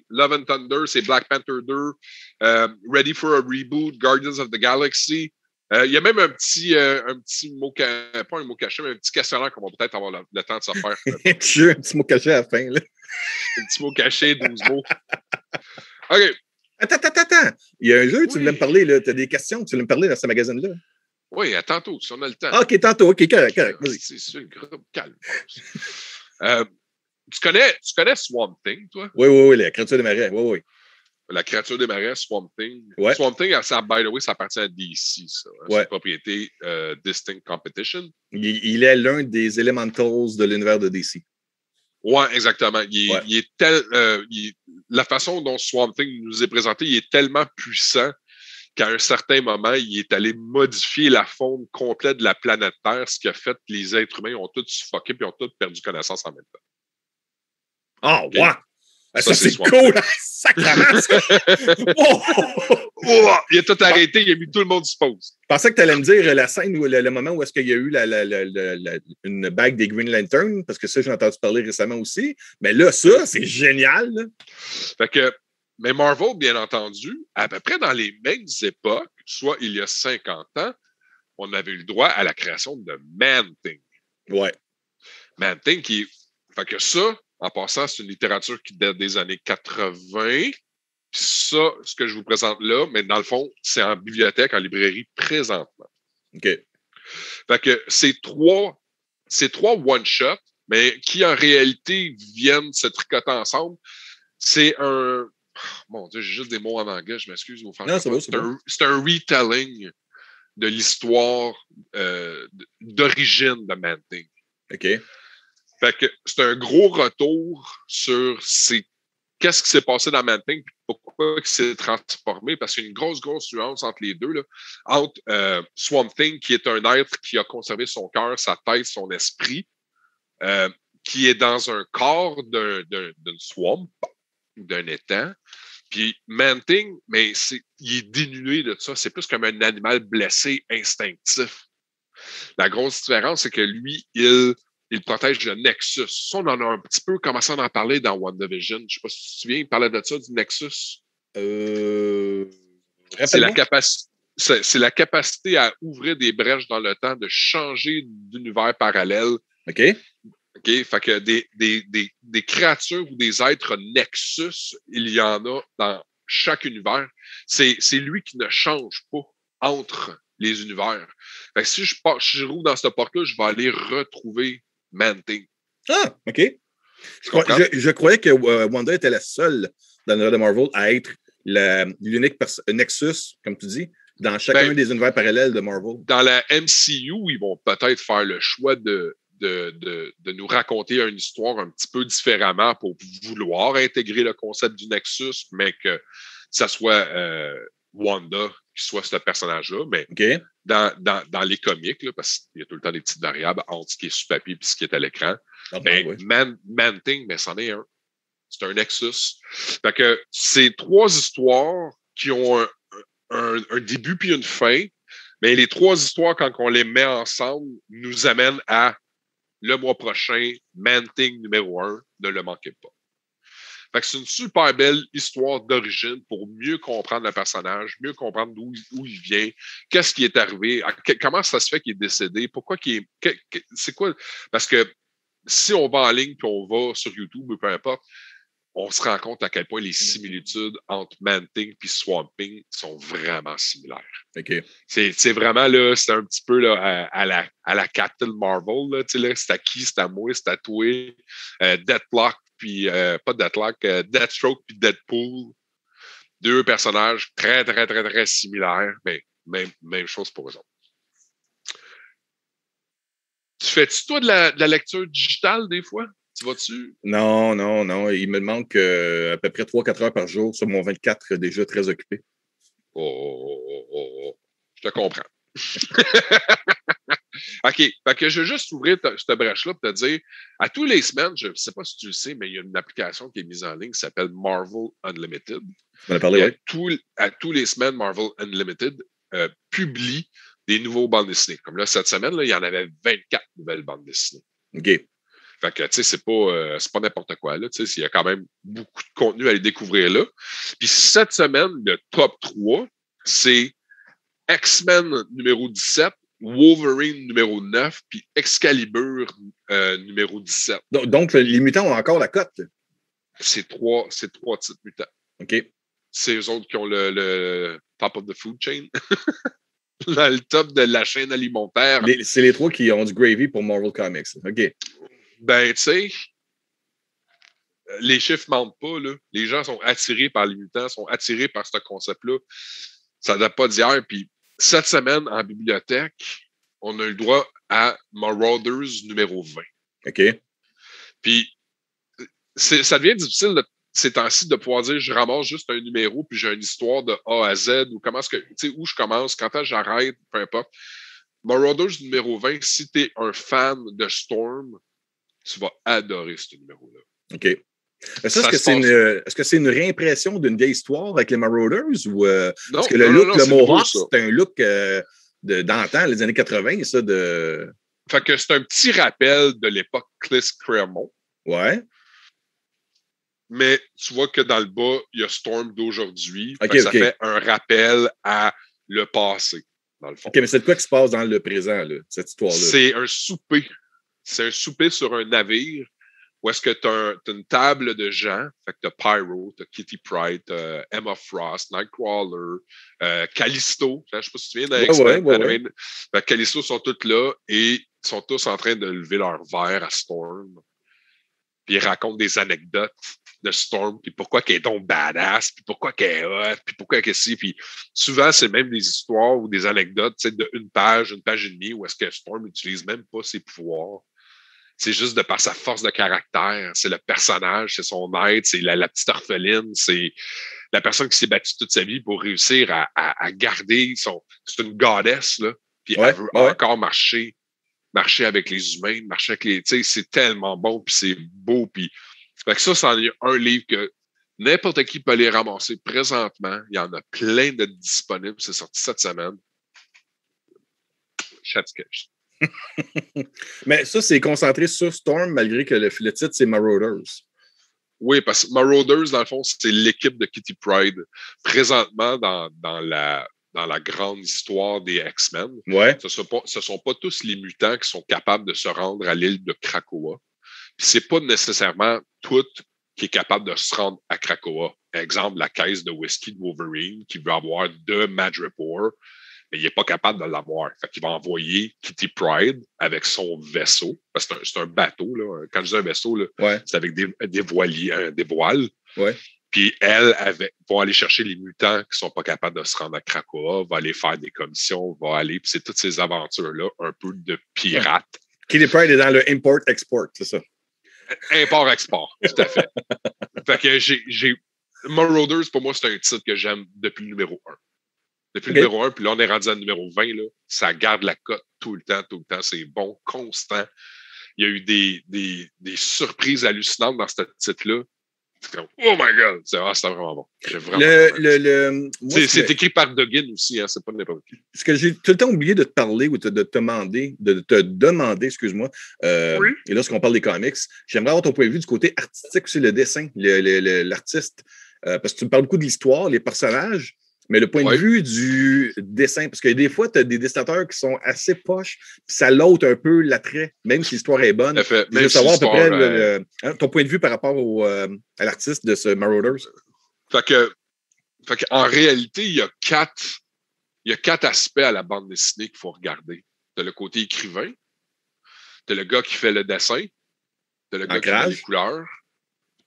Love and Thunder, c'est Black Panther 2, Ready for a Reboot, Guardians of the Galaxy. Il y a même un petit mot, pas un mot caché, mais un petit questionnaire qu'on va peut-être avoir le temps de se faire. un petit mot caché à la fin, là. Un petit mot caché, 12 mots. OK. Attends. Il y a un jeu, tu voulais me parler, là. Tu as des questions, tu voulais me parler dans ce magazine-là. Oui, à tantôt, si on a le temps. OK, tantôt. OK, correct. Vas-y. C'est le groupe calme. Tu connais Swamp Thing, toi? Oui, la créature des marais. Oui. La créature des marais, Swamp Thing. Ouais. Swamp Thing, ça, by the way, ça appartient à DC, ça. C'est une propriété Distinct Competition. Il est l'un des Elementals de l'univers de DC. Oui, exactement. La façon dont Swamp Thing nous est présenté, il est tellement puissant qu'à un certain moment, il est allé modifier la faune complète de la planète Terre, ce qui a fait que les êtres humains ont tous suffoqué et ont tous perdu connaissance en même temps. Oh, okay. Ouais! Ah, ça c'est cool! Sacrément, ça! Oh! Il a tout arrêté, il a mis tout le monde sur pause. Je pensais que tu allais me dire la scène ou le moment où est-ce qu'il y a eu une bague des Green Lantern, parce que ça, j'ai entendu parler récemment aussi. Mais là, ça, c'est génial. Là. Fait que, mais Marvel, bien entendu, à peu près dans les mêmes époques, soit il y a 50 ans, on avait eu le droit à la création de Man-Thing. Ouais. Man-Thing qui... Fait que ça, en passant, c'est une littérature qui date des années 80. Puis ça, ce que je vous présente là, mais dans le fond, c'est en bibliothèque, en librairie présentement. OK. Fait que c'est trois one-shots, mais qui en réalité viennent se tricoter ensemble. C'est un... Mon Dieu, j'ai juste des mots en anglais, je m'excuse. C'est un retelling de l'histoire d'origine de Man-Thing. OK. Fait que c'est un gros retour sur qu'est-ce qui s'est passé dans Man-Thing et pourquoi il s'est transformé, parce qu'il y a une grosse nuance entre les deux, là, entre Swamp Thing, qui est un être qui a conservé son cœur, sa tête, son esprit, qui est dans un corps d'une swamp, d'un étang, puis Man-Thing, mais il est dénué de ça, c'est plus comme un animal blessé, instinctif. La grosse différence, c'est que lui, il protège le Nexus. Ça, on en a un petit peu commencé à en parler dans WandaVision. Je ne sais pas si tu te souviens, il parlait de ça, du Nexus. C'est la capacité à ouvrir des brèches dans le temps, de changer d'univers parallèle. OK. Fait que des créatures ou des êtres Nexus, il y en a dans chaque univers. C'est lui qui ne change pas entre les univers. Fait que si je roule dans cette porte-là, je vais aller retrouver Man-Thing. Ah, OK. Je croyais que Wanda était la seule dans l'univers de Marvel à être l'unique Nexus, comme tu dis, dans chacun des univers parallèles de Marvel. Dans la MCU, ils vont peut-être faire le choix de nous raconter une histoire un petit peu différemment pour vouloir intégrer le concept du Nexus, mais que ça soit Wanda qui soit ce personnage-là. Mais okay. dans les comics, là, parce qu'il y a tout le temps des petites variables entre ce qui est sur papier et ce qui est à l'écran, Man-Thing, mais c'en est un. C'est un Nexus. Fait que c'est trois histoires qui ont un début puis une fin, mais les trois histoires, quand on les met ensemble, nous amènent à le mois prochain, Man-Thing numéro 1, ne le manquez pas. Fait que c'est une super belle histoire d'origine pour mieux comprendre le personnage, mieux comprendre d'où il vient, qu'est-ce qui est arrivé, comment ça se fait qu'il est décédé, pourquoi c'est quoi? Parce que si on va en ligne et on va sur YouTube ou peu importe, on se rend compte à quel point les similitudes entre Man-Thing et Swamp Thing sont vraiment similaires. Okay. C'est vraiment, là, c'est un petit peu là, à la Captain Marvel. Là, c'est à qui, c'est à moi, c'est à toi. Deathlock, puis pas Deathlock, Deathstroke puis Deadpool. Deux personnages très, très, très, très similaires, mais même chose pour eux autres. Tu fais-tu, toi, de la lecture digitale des fois? Tu vas-tu? Non. Il me manque à peu près 3-4 heures par jour sur mon 24 déjà très occupé. Je te comprends. OK. Fait que je vais juste ouvrir cette brèche-là pour te dire, à tous les semaines, je ne sais pas si tu le sais, mais il y a une application qui est mise en ligne qui s'appelle Marvel Unlimited. Tu m'en as parlé, oui. À tous les semaines, Marvel Unlimited publie des nouveaux bandes dessinées. Comme là, cette semaine, là, il y en avait 24 nouvelles bandes dessinées. OK. Fait que, tu sais, c'est pas n'importe quoi, là. Tu sais, il y a quand même beaucoup de contenu à aller découvrir là. Puis cette semaine, le top 3, c'est X-Men numéro 17, Wolverine numéro 9, puis Excalibur numéro 17. Donc, les mutants ont encore la cote. C'est trois titres mutants. OK. C'est eux autres qui ont le top of the food chain. Dans le top de la chaîne alimentaire. C'est les trois qui ont du gravy pour Marvel Comics. OK. Ben, tu sais, les chiffres ne mentent pas, là. Les gens sont attirés par les mutants, sont attirés par ce concept-là. Ça ne date pas d'hier. Puis cette semaine, en bibliothèque, on a eu le droit à Marauders numéro 20. OK. Puis ça devient difficile ces temps-ci de pouvoir dire je ramasse juste un numéro puis j'ai une histoire de A à Z ou comment est-ce que, tu sais, où je commence, quand j'arrête, peu importe. Marauders numéro 20, si tu es un fan de Storm, tu vas adorer ce numéro-là. OK. Est-ce que c'est une réimpression d'une vieille histoire avec les Marauders ou parce que le non, Mohawk, c'est un look d'antan, les années 80, ça de. Fait que c'est un petit rappel de l'époque Chris Claremont. Ouais. Mais tu vois que dans le bas, il y a Storm d'aujourd'hui. Ça fait un rappel à le passé, dans le fond. OK, mais c'est de quoi qui se passe dans le présent, là, cette histoire-là? C'est un souper. C'est un souper sur un navire où est-ce que tu as une table de gens. Fait que tu as Pyro, tu as Kitty Pryde, Emma Frost, Nightcrawler, Callisto. Je ne sais pas si tu viens d'X-Men. Ouais. Callisto sont tous là et sont tous en train de lever leur verre à Storm. Puis ils racontent des anecdotes de Storm, puis pourquoi qu'elle est donc badass, puis pourquoi qu'elle est hot, puis pourquoi qu'elle est si. Puis souvent, c'est même des histoires ou des anecdotes de une page et demie, où est-ce que Storm n'utilise même pas ses pouvoirs. C'est juste de par sa force de caractère. C'est le personnage, c'est son être, c'est la petite orpheline, c'est la personne qui s'est battue toute sa vie pour réussir à garder son... C'est une goddess, là, puis elle veut encore marcher avec les humains, marcher avec les... Tu sais, c'est tellement bon, puis c'est beau, puis... Fait que ça, c'en est un livre que n'importe qui peut aller ramasser présentement. Il y en a plein de disponibles. C'est sorti cette semaine. Chat-cache. Mais ça, c'est concentré sur Storm, malgré que le titre, c'est Marauders. Oui, parce que Marauders, dans le fond, c'est l'équipe de Kitty Pryde. Présentement, dans la grande histoire des X-Men, ce sont pas tous les mutants qui sont capables de se rendre à l'île de Krakoa. Puis c'est pas nécessairement tout qui est capable de se rendre à Krakoa. Par exemple, la caisse de whisky de Wolverine qui veut avoir de Madripoor, mais il n'est pas capable de l'avoir. Fait qu'il va envoyer Kitty Pryde avec son vaisseau. Parce que c'est un bateau, là. Quand je dis un vaisseau, là, c'est avec des voiles. Ouais. Puis elle va aller chercher les mutants qui sont pas capables de se rendre à Krakoa, va aller faire des commissions, va aller... Puis c'est toutes ces aventures-là, un peu de pirates. Kitty Pryde est dans le import-export, c'est ça? Import-export, tout à fait. Fait que Marauders, pour moi, c'est un titre que j'aime depuis le numéro 1. Depuis le numéro 1, puis là, on est rendu à le numéro 20, là. Ça garde la cote tout le temps. C'est bon, constant. Il y a eu des surprises hallucinantes dans ce titre-là. C'est comme, oh my God! C'était vraiment bon. C'est écrit par Duggan aussi, hein, c'est pas n'importe qui. Ce que j'ai tout le temps oublié de te parler ou de te demander, excuse-moi, et lorsqu'on parle des comics, j'aimerais avoir ton point de vue du côté artistique aussi, le dessin, l'artiste, parce que tu me parles beaucoup de l'histoire, les personnages, mais le point de vue du dessin, parce que des fois, tu as des dessinateurs qui sont assez poches, puis ça l'ôte un peu l'attrait, même si l'histoire est bonne. Je veux savoir à peu près ton point de vue par rapport à l'artiste de ce Marauders. Fait que, en réalité, il y a quatre aspects à la bande dessinée qu'il faut regarder. Tu as le côté écrivain, tu as le gars qui fait le dessin, tu as le gars qui fait les couleurs,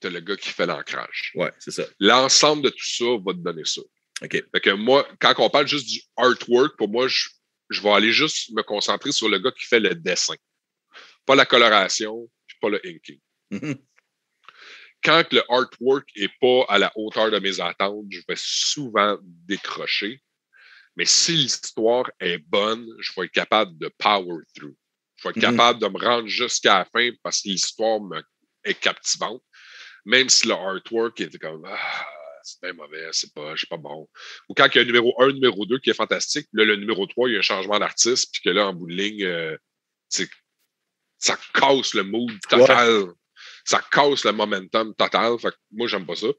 tu as le gars qui fait l'ancrage. Ouais, c'est ça. L'ensemble de tout ça va te donner ça. OK. Fait que moi, quand on parle juste du artwork, pour moi, je vais aller juste me concentrer sur le gars qui fait le dessin. Pas la coloration, puis pas le inking. Mm-hmm. Quand le artwork n'est pas à la hauteur de mes attentes, je vais souvent décrocher. Mais si l'histoire est bonne, je vais être capable de power through. Je vais être capable de me rendre jusqu'à la fin parce que l'histoire est captivante. Même si le artwork était comme c'est bien mauvais, c'est pas bon. Ou quand il y a un numéro 1, numéro 2 qui est fantastique, là, le numéro 3, il y a un changement d'artiste, puis que là, en bout de ligne, ça casse le mood total. Ouais. Ça casse le momentum total. Fait que moi, j'aime pas ça.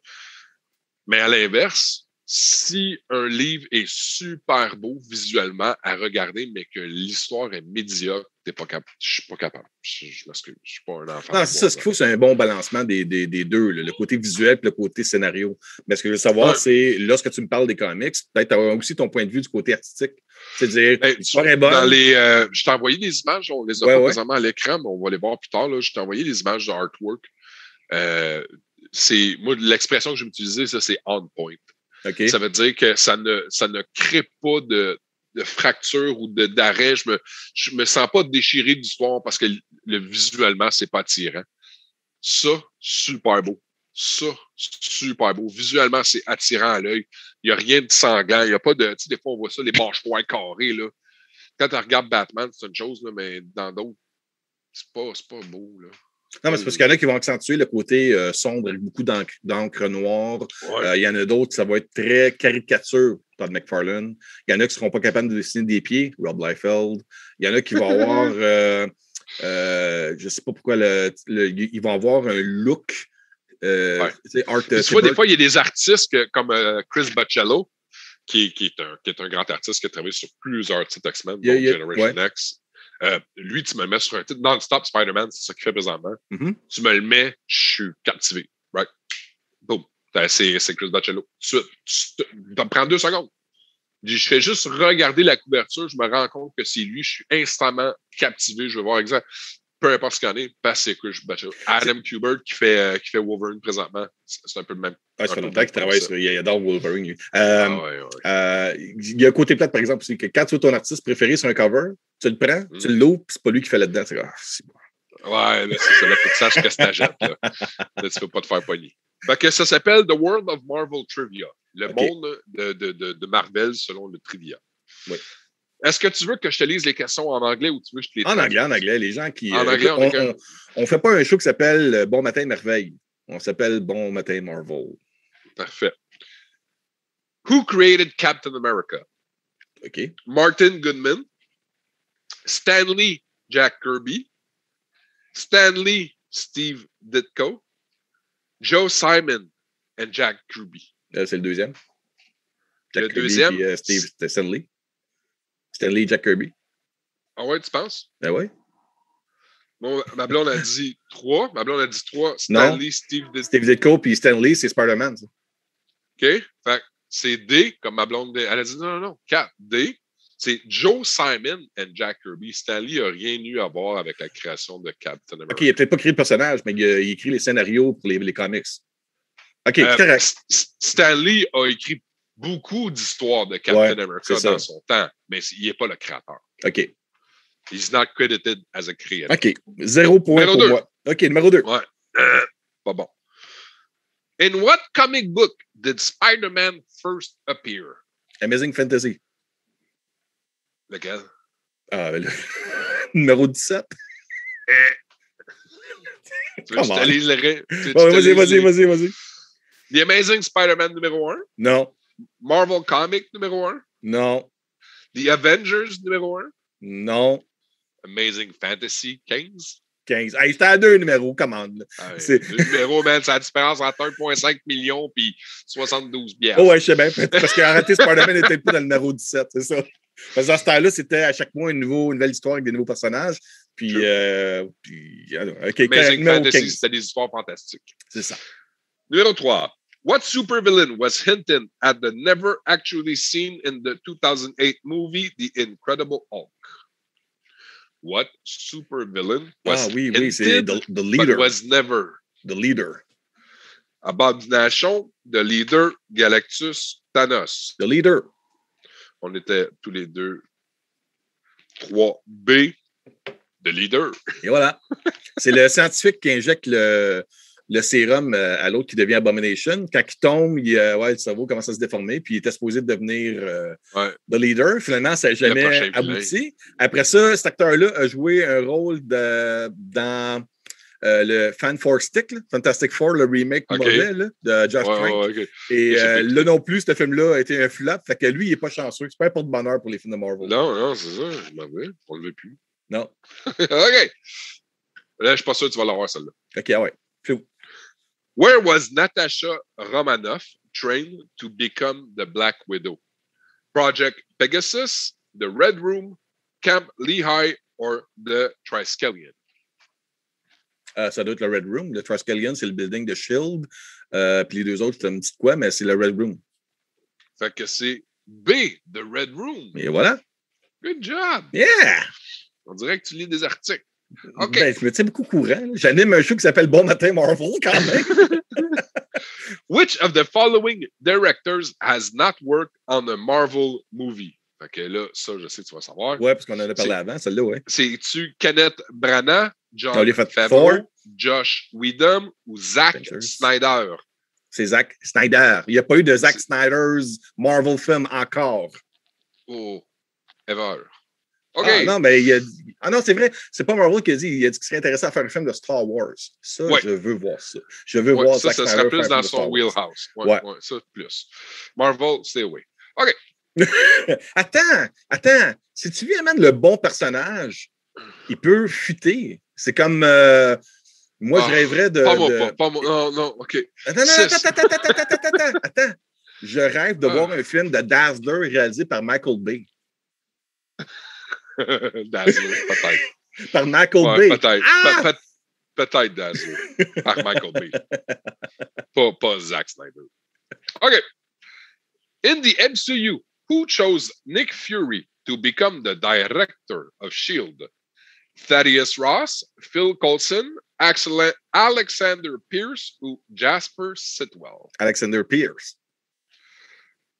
Mais à l'inverse, si un livre est super beau visuellement à regarder, mais que l'histoire est médiocre, je suis pas capable. Je m'excuse. Je suis pas un enfant. Non, c'est ça. Ce qu'il faut, c'est un bon balancement des deux, le côté visuel et le côté scénario. Mais ce que je veux savoir, c'est, lorsque tu me parles des comics, peut-être aussi ton point de vue du côté artistique. C'est-dire, l'histoire est bonne. Je t'ai envoyé des images, on les a pas présentement à l'écran, mais on va les voir plus tard. Là. Je t'ai envoyé des images de artwork. Moi, l'expression que je vais utiliser, ça, c'est on point. Okay. Ça veut dire que ça ne crée pas de fracture ou d'arrêt. Je me sens pas déchiré d'histoire parce que visuellement, c'est pas attirant. Ça, super beau. Ça, super beau. Visuellement, c'est attirant à l'œil. Il n'y a rien de sanglant. Il n'y a pas de... Tu sais, des fois, on voit ça, les mâchoires carrées, là. Quand tu regardes Batman, c'est une chose, là, mais dans d'autres, c'est pas beau, là. Non, mais c'est parce qu'il y en a qui vont accentuer le côté sombre avec beaucoup d'encre noire. Ouais. Il y en a d'autres, ça va être très caricature, Todd McFarlane. Il y en a qui ne seront pas capables de dessiner des pieds, Rob Liefeld. Il y en a qui vont avoir, je ne sais pas pourquoi, ils vont avoir un look. Art, tu vois, des fois, il y a des artistes comme Chris Boccello, qui est un grand artiste qui a travaillé sur plusieurs titres X-Men, dont Generation X. Lui, tu me le mets sur un titre non-stop Spider-Man, c'est ça qu'il fait présentement. Mm-hmm. Tu me le mets, je suis captivé. Right? Boom. C'est Chris Boccello. Tu prends 2 secondes. Je fais juste regarder la couverture, je me rends compte que c'est lui, je suis instamment captivé, je veux voir exact. Peu importe ce qu'on est, parce que c'est Chris Boccello. Adam Kubert qui fait Wolverine présentement, c'est un peu le même. Ça fait longtemps qu'il travaille sur. Il adore Wolverine. Ouais. Il y a un côté plate, par exemple, aussi, que quand tu as ton artiste préféré sur un cover, tu le prends, tu l'ouvres, puis c'est pas lui qui fait là-dedans. C'est bon. Ouais, là, c'est ça. Là, faut que tu saches que c'est ta jette. Là, tu peux pas te faire pogner. Fait que ça s'appelle The World of Marvel Trivia. Le monde de Marvel selon le trivia. Oui. Est-ce que tu veux que je te lise les questions en anglais ou tu veux que je te les traduise? En anglais. Les gens qui. En anglais, on fait pas un show qui s'appelle Bon Matin Merveille. On s'appelle Bon Matin Marvel. Parfait. Who created Captain America? OK. Martin Goodman, Stanley Jack Kirby, Stanley Steve Ditko, Joe Simon and Jack Kirby. C'est le deuxième. Jack Kirby deuxième. Puis Steve Stanley. Stanley Jack Kirby. Ah ouais, tu penses? Ben ouais. Bon, ma blonde a dit 3. Ma blonde a dit 3. Stanley, non. Steve Ditko. Steve Ditko puis Stanley, c'est Spider-Man. Ça. OK. Fait c'est D, comme ma blonde. Elle a dit non. 4. D. C'est Joe Simon et Jack Kirby. Stanley n'a rien eu à voir avec la création de Captain America. OK, il n'a peut-être pas créé le personnage, mais il écrit les scénarios pour les comics. OK, c'est correct. Stanley a écrit beaucoup d'histoires de Captain America dans son temps, mais il n'est pas le créateur. OK. He's not credited as a creator. OK. 0 point pour moi. OK, numéro 2. Ouais. Pas bon. In what comic book did Spider-Man first appear? Amazing Fantasy. Lequel? Numéro 17. Tu veux que je te lise Vas-y. The Amazing Spider-Man numéro 1? Non. Marvel Comic numéro 1? Non. The Avengers numéro 1? Non. Amazing Fantasy 15? 15. Hey, c'était à 2 numéros, commande. 2 numéros, man, c'est la différence entre 1,5 million et 72 bières. Oh, ouais, je sais bien. Parce qu'en réalité, Spider-Man n'était pas dans le numéro 17, c'est ça. Parce que dans ce temps-là, c'était à chaque mois une nouvelle histoire avec des nouveaux personnages. Puis, Amazing Fantasy, c'était des histoires fantastiques. C'est ça. Numéro 3. What supervillain was hinted at the never actually seen in the 2008 movie The Incredible Hulk? What supervillain was hinted c'est the leader. but was never? The leader. Abomination, The Leader, Galactus, Thanos. The leader. On était tous les deux 3B, The Leader. Et voilà. C'est le scientifique qui injecte le sérum à l'autre qui devient Abomination. Quand il tombe, le cerveau commence à se déformer, puis il était supposé devenir The Leader. Finalement, ça n'a jamais abouti. Après ça, cet acteur-là a joué un rôle dans le Fan Four Stick, Fantastic Four, le remake mauvais de Josh Trank. Et là non plus, ce film-là a été un flop. Fait que lui, il n'est pas chanceux. C'est pas un porte-bonheur pour les films de Marvel. Non, c'est ça. Je m'en vais. On ne le veut plus. Non. OK. Là, je suis pas sûr que tu vas l'avoir, celle-là. OK, ouais. Flou. Where was Natasha Romanoff trained to become the Black Widow? Project Pegasus, the Red Room, Camp Lehigh, or the Triskelion? Ça doit être le Red Room. Le Triskelion, c'est le building de S.H.I.E.L.D. Puis les deux autres, c'est une petite quoi, mais c'est le Red Room. Fait que c'est B, the Red Room. Et voilà. Good job. Yeah! On dirait que tu lis des articles. OK. Ben, je me tiens beaucoup courant. J'anime un show qui s'appelle Bon Matin Marvel, quand même. Which of the following directors has not worked on a Marvel movie? Fait que là, ça, je sais que tu vas savoir. Ouais, parce qu'on en a parlé avant, celle-là, ouais. C'est-tu Kenneth Branagh, John Favreau, Favreau, Josh Whedon ou Zack Snyder? C'est Zack Snyder. Il n'y a pas eu de Zack Snyder's Marvel film encore. Oh, ever. OK. Ah non, mais il a dit... Ah non, c'est vrai. C'est pas Marvel qui a dit. Il a dit qu'il serait intéressé à faire un film de Star Wars. Ça, Ouais. je veux voir ça. Je veux voir ça, Zack ça Snyder serait plus faire un dans film de son Star Wars. wheelhouse. Ouais. Ça, plus. Marvel, stay away. OK. Attends. Si tu viens mettre le bon personnage, il peut fuiter. C'est comme... moi, je rêverais de... Pas moi. Non, OK. Attends. Je rêve de voir un film de Dazzler réalisé par Michael Bay. Dazzler, peut-être. Par Michael Bay. Peut-être. Ah! Peut-être Dazzler. Par Michael Bay. Pas Zack Snyder. OK. In the MCU, who chose Nick Fury to become the director of S.H.I.E.L.D.? Thaddeus Ross, Phil Coulson, Alexander Pierce ou Jasper Sitwell? Alexander Pierce.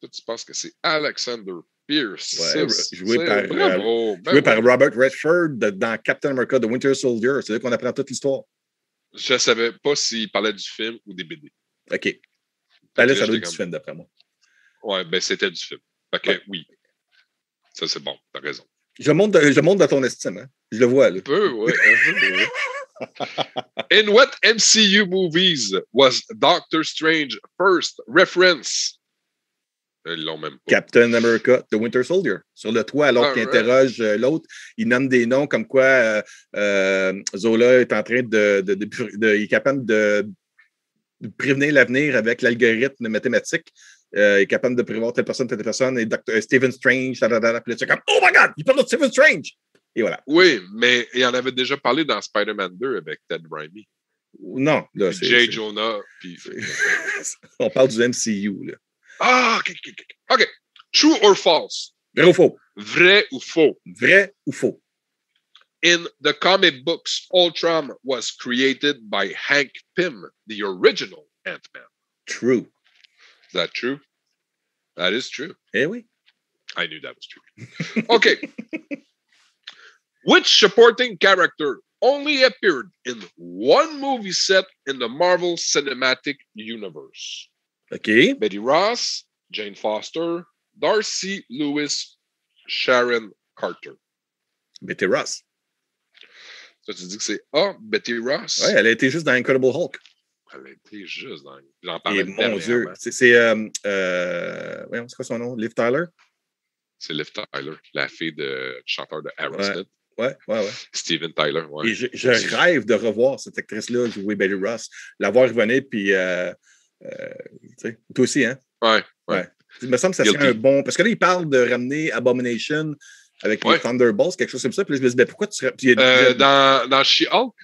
Toi, tu penses que c'est Alexander Pierce? Ouais, joué par Robert Redford dans Captain America The Winter Soldier. C'est là qu'on apprend toute l'histoire. Je ne savais pas s'il parlait du film ou des BD. OK. Ben là, ça doit être du film, d'après moi. Ouais, ben c'était du film. Fait que oui. Ça, c'est bon. T'as raison. Je monte de ton estime. Hein? Je le vois, là. Un peu, oui. In what MCU movies was Doctor Strange first reference? Ils l'ont même pas. Captain America, The Winter Soldier. Sur le toit, alors qu'il interroge l'autre, il nomme des noms comme quoi Zola est en train il est capable de prévenir l'avenir avec l'algorithme mathématique. Il est capable de prévoir telle personne, et Stephen Strange, puis c'est comme, oh my God, il parle de Stephen Strange! Et voilà. Oui, mais il en avait déjà parlé dans Spider-Man 2 avec Ted Raimi. Non, là, c'est... Jay Jonah, puis... On parle du MCU, là. Ah, OK. True or false? Vrai ou faux? Vrai ou faux? Vrai ou faux? In the comic books, Ultron was created by Hank Pym, the original Ant-Man. True. Is that true? That is true. Eh oui. I knew that was true. Okay. Which supporting character only appeared in one movie set in the Marvel Cinematic Universe? Okay. Betty Ross, Jane Foster, Darcy Lewis, Sharon Carter. Betty Ross. Ça, tu dis que c'est Betty Ross? Oui, elle a été juste dans Incredible Hulk. Elle a été juste dans... J'en parlais mon Dieu. C'est quoi son nom? Liv Tyler? C'est Liv Tyler, la fille de chanteur de Aerosmith. Ouais. Steven Tyler, ouais. Et je rêve de revoir cette actrice-là jouer Betty Ross, la voir revenir, puis toi aussi, hein? Ouais. Il me semble que ça serait un bon... Parce que là, il parle de ramener Abomination avec les Thunderbolts, quelque chose comme ça. Puis là, je me dis, ben, pourquoi tu serais... dans She-Hulk?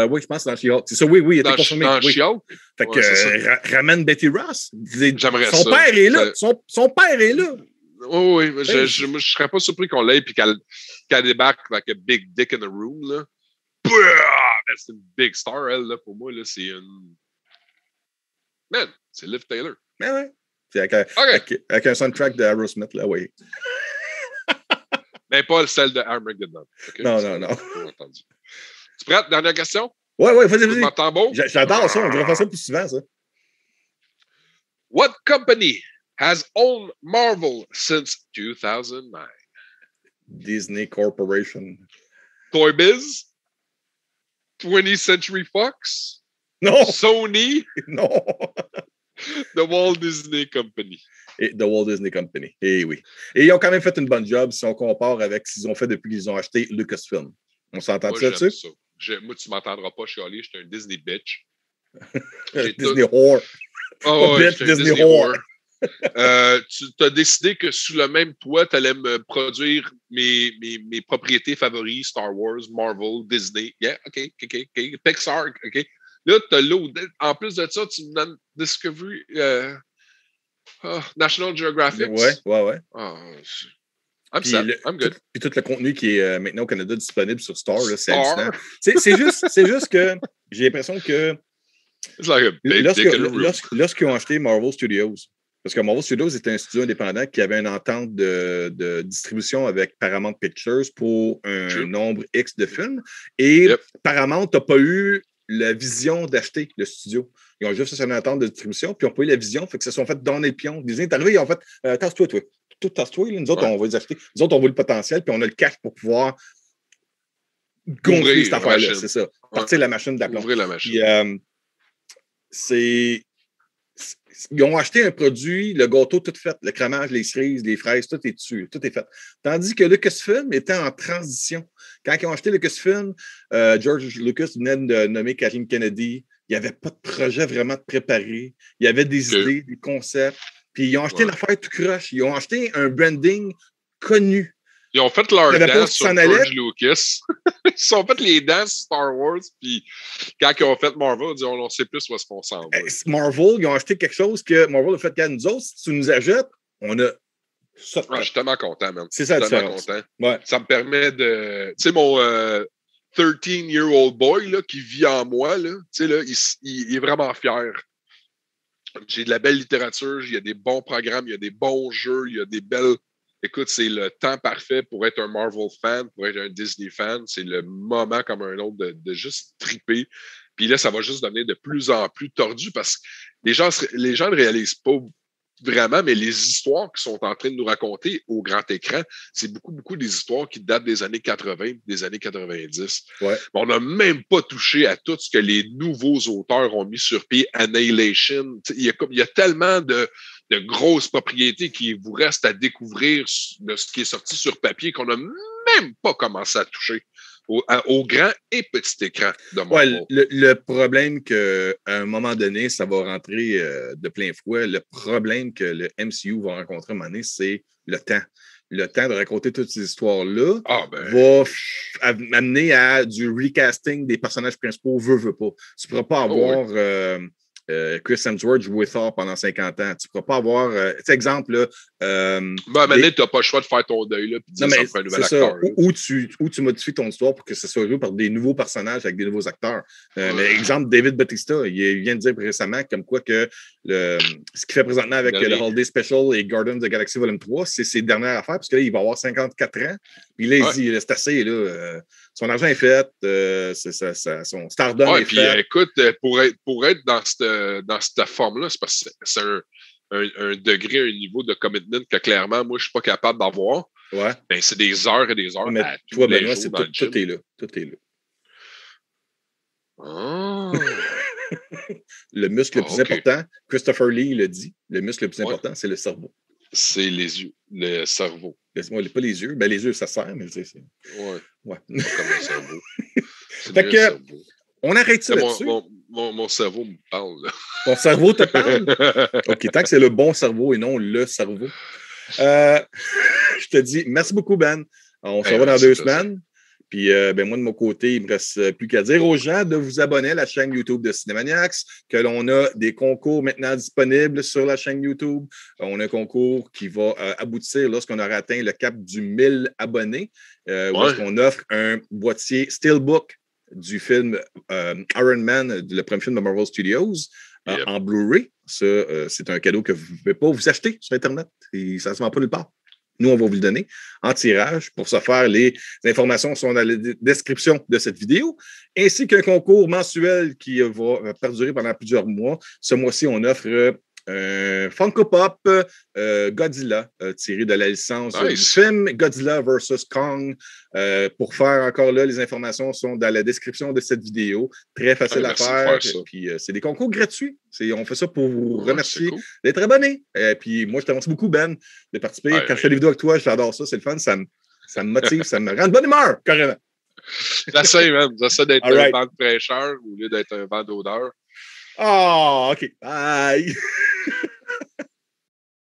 Oui, je pense que c'est dans She-Hulk. C'est ça, oui, il était confirmé. Dans She-Hulk? Fait que ramène Betty Ross. J'aimerais son père est là. Son père est là. Oui, je ne serais pas surpris qu'on l'ait et qu'elle débarque avec un big dick in the room. Là. C'est une big star, elle, là, pour moi. Là, c'est une... Man, c'est Liv Taylor. Mais ouais. C'est avec un soundtrack de Aerosmith, là, oui. Mais pas celle de Armageddon. Okay? Non. Tu prêt? Dernière question? Oui, vas-y. J'adore ça. On devrait faire ça plus souvent, ça. What company has owned Marvel since 2009? Disney Corporation. Toy Biz? 20th Century Fox? Non. Sony? Non. The Walt Disney Company. Et The Walt Disney Company. Et oui. Et ils ont quand même fait une bonne job si on compare avec ce qu'ils ont fait depuis qu'ils ont acheté Lucasfilm. On s'entend là-dessus? Moi, tu ne m'entendras pas chialer. Je suis un Disney bitch. Disney whore. Disney whore. Tu as décidé que sous le même toit, tu allais me produire mes propriétés favoris, Star Wars, Marvel, Disney. Yeah, OK. Pixar, OK. Là, tu as l'eau. En plus de ça, tu me donnes Discovery, National Geographic. Ouais. I'm set. I'm good. Puis tout le contenu qui est maintenant au Canada disponible sur Star, là, c'est hallucinant. C'est juste que j'ai l'impression que lorsqu'ils ont acheté Marvel Studios, parce que Marvel Studios était un studio indépendant qui avait une entente de distribution avec Paramount Pictures pour un nombre X de films, et Paramount n'a pas eu la vision d'acheter le studio. Ils ont juste fait une entente de distribution, puis ils n'ont pas eu la vision, fait que se sont fait donner le pion. Disney est arrivé, ils ont fait tasse-toi, toi. tout à toi. Nous autres, on va les acheter. Nous autres, on voit le potentiel, puis on a le cash pour pouvoir gonfler cette affaire-là. C'est ça. Partir la machine d'aplomb. Ouvrir la machine. Puis, ils ont acheté un produit, le gâteau tout fait, le crémage, les cerises, les fraises, tout est dessus, tout est fait. Tandis que Lucasfilm était en transition. Quand ils ont acheté Lucasfilm, George Lucas venait de nommer Kathleen Kennedy. Il n'y avait pas de projet vraiment de préparé. Il y avait des idées, des concepts. Puis ils ont acheté une affaire tout croche. Ils ont acheté un branding connu. Ils ont fait leur dance sur George Lucas. Ils ont fait les danses Star Wars, puis quand ils ont fait Marvel, ils ont dit on sait plus où est-ce qu'on s'en va. Marvel, ils ont acheté quelque chose que Marvel a fait qu'à nous autres. Si tu nous achètes, on a ça. Je suis tellement content, man. C'est ça la différence. Ouais. Ça me permet de... Tu sais, mon 13-year-old boy là, qui vit en moi, là, il est vraiment fier. J'ai de la belle littérature, il y a des bons programmes, il y a des bons jeux, il y a des belles... Écoute, c'est le temps parfait pour être un Marvel fan, pour être un Disney fan. C'est le moment comme un autre de juste triper. Puis là, ça va juste devenir de plus en plus tordu parce que les gens ne réalisent pas vraiment, mais les histoires qu'ils sont en train de nous raconter au grand écran, c'est beaucoup des histoires qui datent des années 80, des années 90. Ouais. On n'a même pas touché à tout ce que les nouveaux auteurs ont mis sur pied. Annihilation. Il y a tellement de grosses propriétés qui vous restent à découvrir de ce qui est sorti sur papier qu'on n'a même pas commencé à toucher au grand et petit écran de Marvel. Ouais, le problème qu'à un moment donné, ça va rentrer de plein fouet, le problème que le MCU va rencontrer à un moment donné, c'est le temps. Le temps de raconter toutes ces histoires-là va amener à du recasting des personnages principaux, veut pas. Tu ne pourras pas avoir... Chris Hemsworth jouer Thor pendant 50 ans. Tu ne pourras pas avoir... exemple, là... maintenant, tu n'as pas le choix de faire ton deuil, là, puis dire ça pour un nouvel acteur. Ou tu modifies ton histoire pour que ce soit joué par des nouveaux personnages avec des nouveaux acteurs. Mais exemple, David Bautista, il vient de dire récemment comme quoi que ce qu'il fait présentement avec le Holiday Special et Guardians of the Galaxy Volume 3, c'est ses dernières affaires, parce que là, il va avoir 54 ans. Puis là, il dit, c'est assez, là... son argent est fait, son stardom est fait. Écoute, pour être dans cette forme-là, c'est parce que c'est un degré, un niveau de commitment que clairement, moi, je ne suis pas capable d'avoir. Ouais. Ben, c'est des heures et des heures. Mais toi, Benoît, tout est là. Tout est là. Oh. Le muscle le plus important, Christopher Lee l'a dit, le muscle le plus important, c'est le cerveau. C'est les yeux, le cerveau. Laisse-moi, pas les yeux. Ben, les yeux, ça sert, mais c'est... Ouais. Pas comme le cerveau. Fait que, cerveau. On arrête ça là-dessus. Mon cerveau me parle. Là. Ton cerveau te parle? OK, tant que c'est le bon cerveau et non le cerveau. Je te dis, merci beaucoup, Ben. On se revoit dans 2 semaines. Puis, moi, de mon côté, il ne me reste plus qu'à dire aux gens de vous abonner à la chaîne YouTube de Cinemaniacs, que l'on a des concours maintenant disponibles sur la chaîne YouTube. On a un concours qui va aboutir lorsqu'on aura atteint le cap du 1000 abonnés, où est-ce qu'on offre un boîtier Steelbook du film Iron Man, le premier film de Marvel Studios, en Blu-ray. Ça, c'est un cadeau que vous ne pouvez pas vous acheter sur Internet. Et ça ne se vend pas nulle part. Nous, on va vous le donner en tirage. Pour ce faire, les informations sont dans la description de cette vidéo, ainsi qu'un concours mensuel qui va perdurer pendant plusieurs mois. Ce mois-ci, on offre Funko Pop Godzilla, tiré de la licence du film Godzilla vs. Kong. Pour faire encore là, les informations sont dans la description de cette vidéo. Très facile à faire. Puis c'est des concours gratuits. On fait ça pour vous remercier d'être abonné. Puis moi, je te remercie beaucoup, Ben, de participer. Quand je fais des vidéos avec toi, j'adore ça. C'est le fun. Ça me motive, ça me rend de bonne humeur, carrément. J'essaie, même. J'essaie d'être un vent de fraîcheur au lieu d'être un vent d'odeur. Oh, OK. Bye.